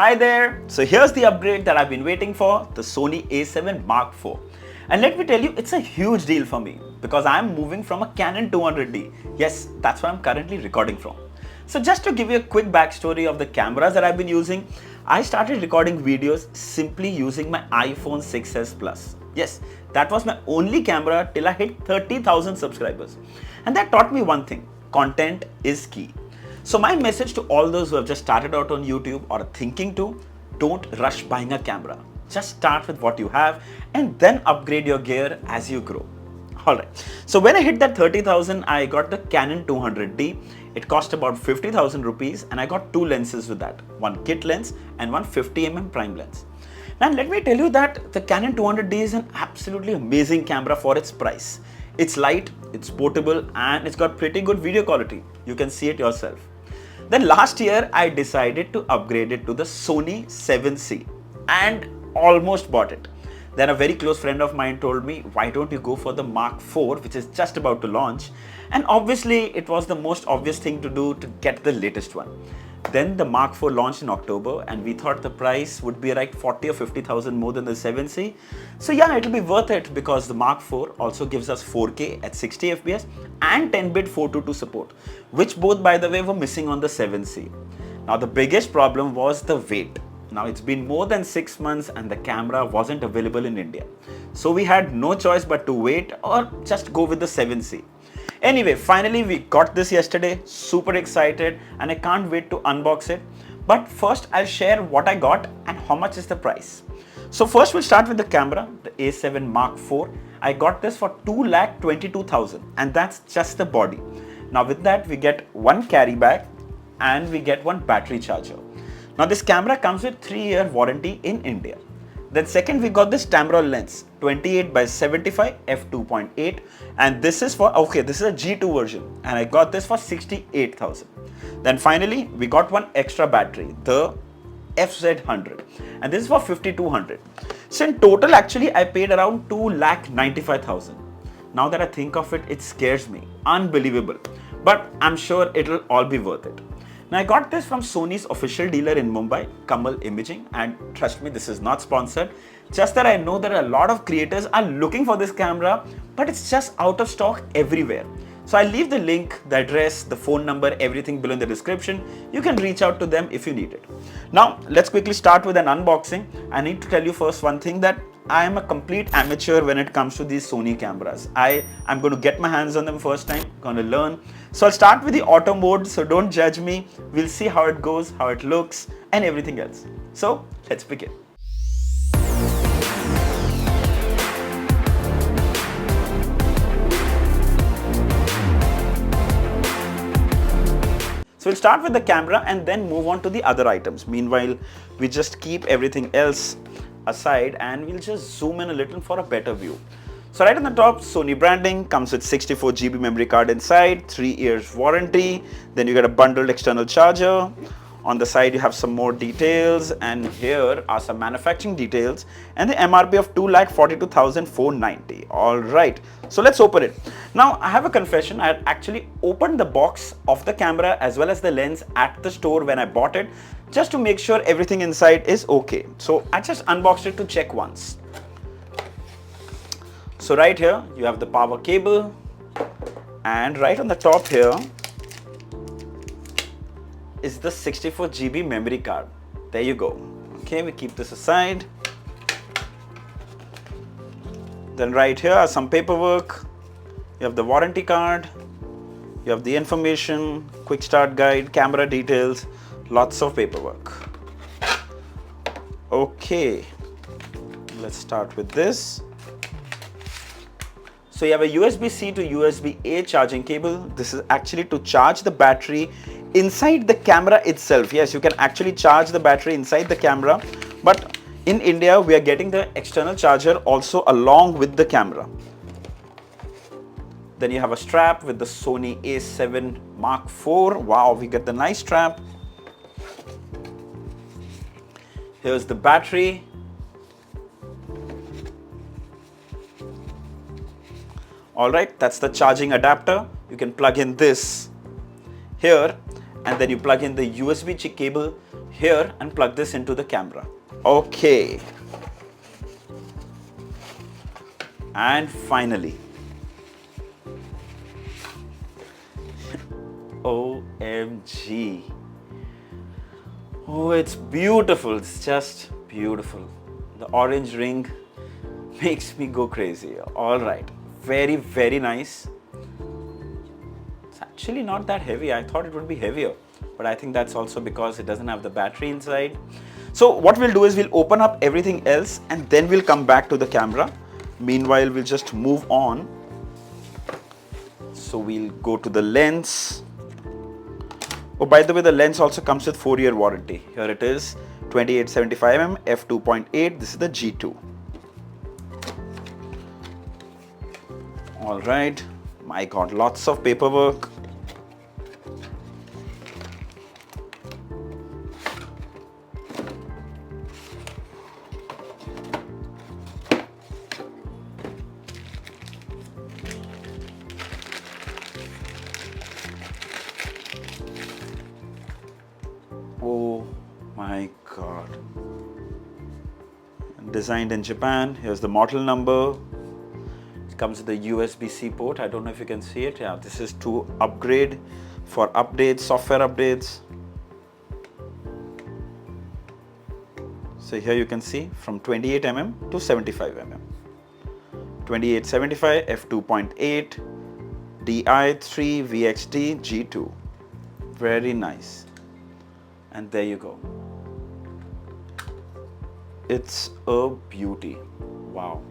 Hi there! So here's the upgrade that I've been waiting for, the Sony A7 Mark IV. And let me tell you, it's a huge deal for me because I'm moving from a Canon 200D. Yes, that's where I'm currently recording from. So just to give you a quick backstory of the cameras that I've been using, I started recording videos simply using my iPhone 6s Plus. Yes, that was my only camera till I hit 30,000 subscribers. And that taught me one thing, content is key. So my message to all those who have just started out on YouTube or are thinking to, don't rush buying a camera. Just start with what you have and then upgrade your gear as you grow. Alright, so when I hit that 30,000, I got the Canon 200D. It cost about 50,000 rupees and I got two lenses with that. One kit lens and one 50mm prime lens. Now let me tell you that the Canon 200D is an absolutely amazing camera for its price. It's light, it's portable and it's got pretty good video quality. You can see it yourself. Then last year I decided to upgrade it to the Sony A7C and almost bought it. Then a very close friend of mine told me, why don't you go for the Mark IV, which is just about to launch? And obviously it was the most obvious thing to do to get the latest one. Then the Mark IV launched in October and we thought the price would be like 40 or 50,000 more than the 7C. So yeah, it'll be worth it because the Mark IV also gives us 4K at 60 FPS and 10-bit 422 support, which both by the way were missing on the 7C. Now the biggest problem was the weight. Now it's been more than 6 months and the camera wasn't available in India. So we had no choice but to wait or just go with the 7C. Anyway, finally we got this yesterday, super excited and I can't wait to unbox it. But first I'll share what I got and how much is the price. So first we'll start with the camera, the A7 Mark IV. I got this for 2,22,000 and that's just the body. Now with that we get one carry bag and we get one battery charger. Now this camera comes with 3-year warranty in India. Then second we got this Tamron lens 28x75 f2.8 and this is for, this is a G2 version and I got this for 68,000. Then finally we got one extra battery, the FZ100 and this is for 5,200. So in total actually I paid around 2,95,000. Now that I think of it, it scares me, unbelievable, but I'm sure it'll all be worth it. Now I got this from Sony's official dealer in Mumbai, Kamal Imaging, and trust me, this is not sponsored. Just that I know that a lot of creators are looking for this camera, but it's just out of stock everywhere. So I'll leave the link, the address, the phone number, everything below in the description. You can reach out to them if you need it. Now let's quickly start with an unboxing. I need to tell you first one thing, that I am a complete amateur when it comes to these Sony cameras. I'm going to get my hands on them first time, going to learn. So I'll start with the auto mode, so don't judge me. We'll see how it goes, how it looks and everything else. So let's begin. So we'll start with the camera and then move on to the other items. Meanwhile, we just keep everything else aside and we'll just zoom in a little for a better view. So right on the top, Sony branding, comes with 64GB memory card inside, 3 years warranty, then you get a bundled external charger. On the side you have some more details and here are some manufacturing details and the MRP of 2,42,490. Alright, so let's open it. Now I have a confession, I had actually opened the box of the camera as well as the lens at the store when I bought it, just to make sure everything inside is okay. So I just unboxed it to check once. So right here you have the power cable and right on the top here is the 64GB memory card. There you go. Okay, we keep this aside. Then right here are some paperwork. You have the warranty card. You have the information, quick start guide, camera details, lots of paperwork. Okay, let's start with this. So you have a USB-C to USB-A charging cable. This is actually to charge the battery inside the camera itself. Yes, you can actually charge the battery inside the camera, but in India we are getting the external charger also along with the camera. Then you have a strap with the Sony A7 Mark IV. Wow, we get the nice strap. Here's the battery. Alright, that's the charging adapter. You can plug in this here and then you plug in the USB-C cable here and plug this into the camera. Okay. And finally, OMG. Oh, it's beautiful. It's just beautiful. The orange ring makes me go crazy. All right. Very, very nice. It's actually not that heavy. I thought it would be heavier, but I think that's also because it doesn't have the battery inside. So what we'll do is we'll open up everything else and then we'll come back to the camera. Meanwhile, we'll just move on. So we'll go to the lens. Oh, by the way, the lens also comes with 4-year warranty. Here it is, 28-75mm f2.8. This is the G2. All right. My God, lots of paperwork. Oh my God. Designed in Japan. Here's the model number. It comes with the USB-C port. I don't know if you can see it. Yeah, this is to upgrade for updates, software updates. So here you can see from 28mm to 75mm. 28-75 f2.8 Di3 VXT G2. Very nice. And there you go. It's a beauty. Wow.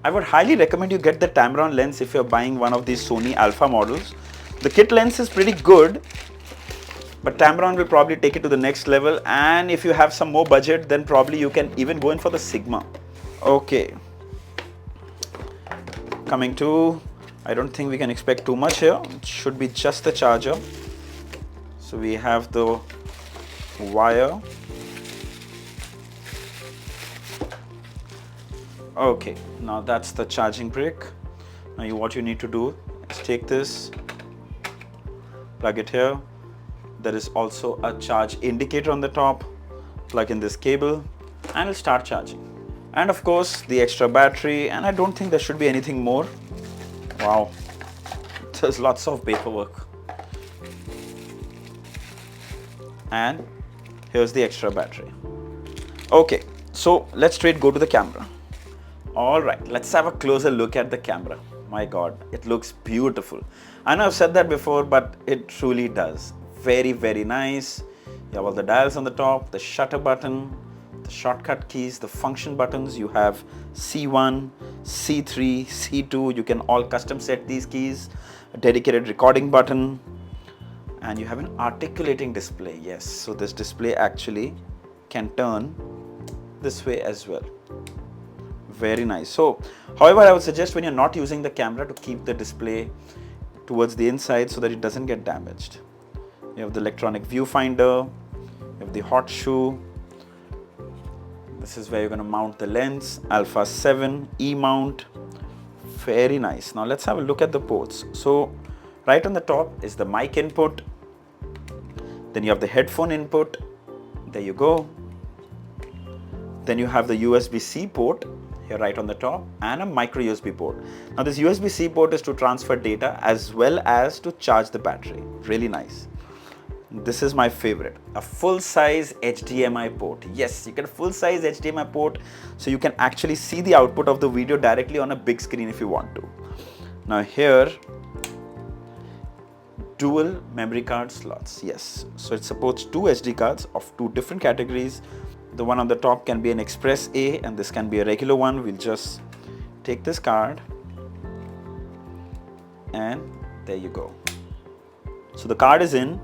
I would highly recommend you get the Tamron lens if you're buying one of these Sony Alpha models. The kit lens is pretty good, but Tamron will probably take it to the next level. And if you have some more budget, then probably you can even go in for the Sigma. Okay. Coming to, I don't think we can expect too much here. It should be just the charger. So we have the wire. Okay, now that's the charging brick. Now what you need to do is take this, plug it here. There is also a charge indicator on the top. Plug in this cable and it'll start charging. And of course the extra battery, and I don't think there should be anything more. Wow, there's lots of paperwork. And here's the extra battery. Okay, so let's straight go to the camera. All right, let's have a closer look at the camera. My God, it looks beautiful. I know I've said that before, but it truly does. Very, very nice. You have all the dials on the top, the shutter button, the shortcut keys, the function buttons. You have C1, C3, C2. You can all custom set these keys. A dedicated recording button. And you have an articulating display. Yes, so this display actually can turn this way as well. Very nice. So, however, I would suggest when you're not using the camera to keep the display towards the inside so that it doesn't get damaged. You have the electronic viewfinder, you have the hot shoe. This is where you're going to mount the lens, Alpha 7 E mount. Very nice. Now let's have a look at the ports. So right on the top is the mic input. Then you have the headphone input. There you go. Then you have the USB-C port here right on the top and a micro USB port. Now this USB-C port is to transfer data as well as to charge the battery. Really nice. This is my favorite, a full-size HDMI port. Yes, you get a full-size HDMI port so you can actually see the output of the video directly on a big screen if you want to. Now here, dual memory card slots. Yes, so it supports two SD cards of two different categories. The one on the top can be an Express A and this can be a regular one. We'll just take this card and there you go. So the card is in.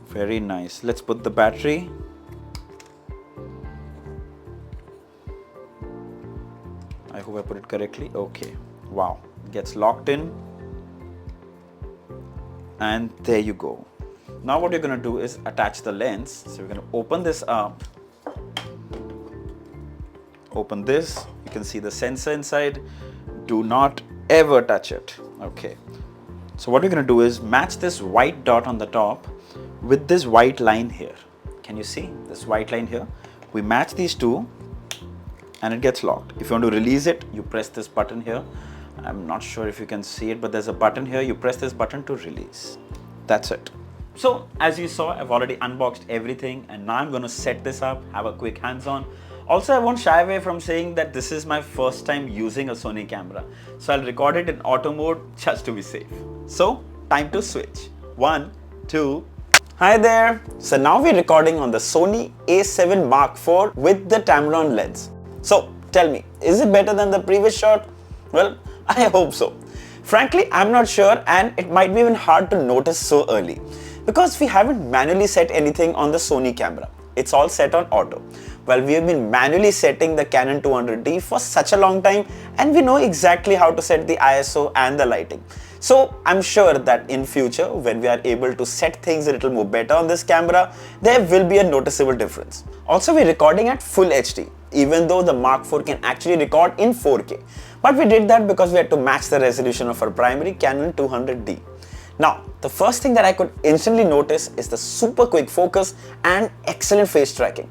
Very nice. Let's put the battery. I hope I put it correctly. Okay. Wow. Gets locked in. And there you go. Now what you're going to do is attach the lens. So we're going to open this up. Open this. You can see the sensor inside. Do not ever touch it. Okay. So what we're going to do is match this white dot on the top with this white line here. Can you see this white line here? We match these two and it gets locked. If you want to release it, you press this button here. I'm not sure if you can see it, but there's a button here. You press this button to release. That's it. So as you saw, I've already unboxed everything and now I'm going to set this up, have a quick hands-on. Also, I won't shy away from saying that this is my first time using a Sony camera. So I'll record it in auto mode just to be safe. So time to switch. 1, 2. Hi there. So now we're recording on the Sony A7 IV with the Tamron lens. So tell me, is it better than the previous shot? Well, I hope so. Frankly, I'm not sure, and it might be even hard to notice so early because we haven't manually set anything on the Sony camera. It's all set on auto. Well, we have been manually setting the Canon 200D for such a long time and we know exactly how to set the ISO and the lighting. So I'm sure that in future, when we are able to set things a little more better on this camera, there will be a noticeable difference. Also, we're recording at full HD, even though the Mark IV can actually record in 4K. But we did that because we had to match the resolution of our primary Canon 200D. Now, the first thing that I could instantly notice is the super quick focus and excellent face tracking.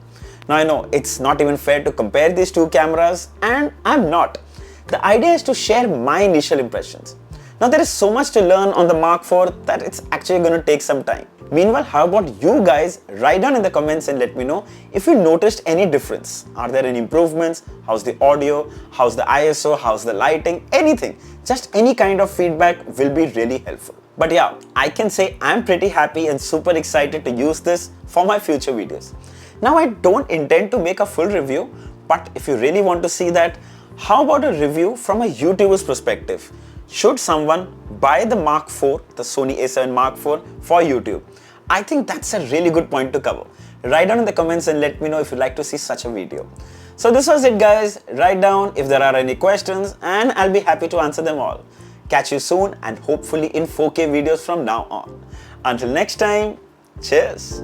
Now I know it's not even fair to compare these two cameras, and I'm not. The idea is to share my initial impressions. Now there is so much to learn on the Mark IV that it's actually going to take some time. Meanwhile, how about you guys? Write down in the comments and let me know if you noticed any difference. Are there any improvements? How's the audio? How's the ISO? How's the lighting? Anything. Just any kind of feedback will be really helpful. But yeah, I can say I'm pretty happy and super excited to use this for my future videos. Now I don't intend to make a full review, but if you really want to see that, how about a review from a YouTuber's perspective? Should someone buy the Mark IV, the Sony A7 Mark IV for YouTube? I think that's a really good point to cover. Write down in the comments and let me know if you'd like to see such a video. So this was it guys. Write down if there are any questions and I'll be happy to answer them all. Catch you soon and hopefully in 4K videos from now on. Until next time, cheers.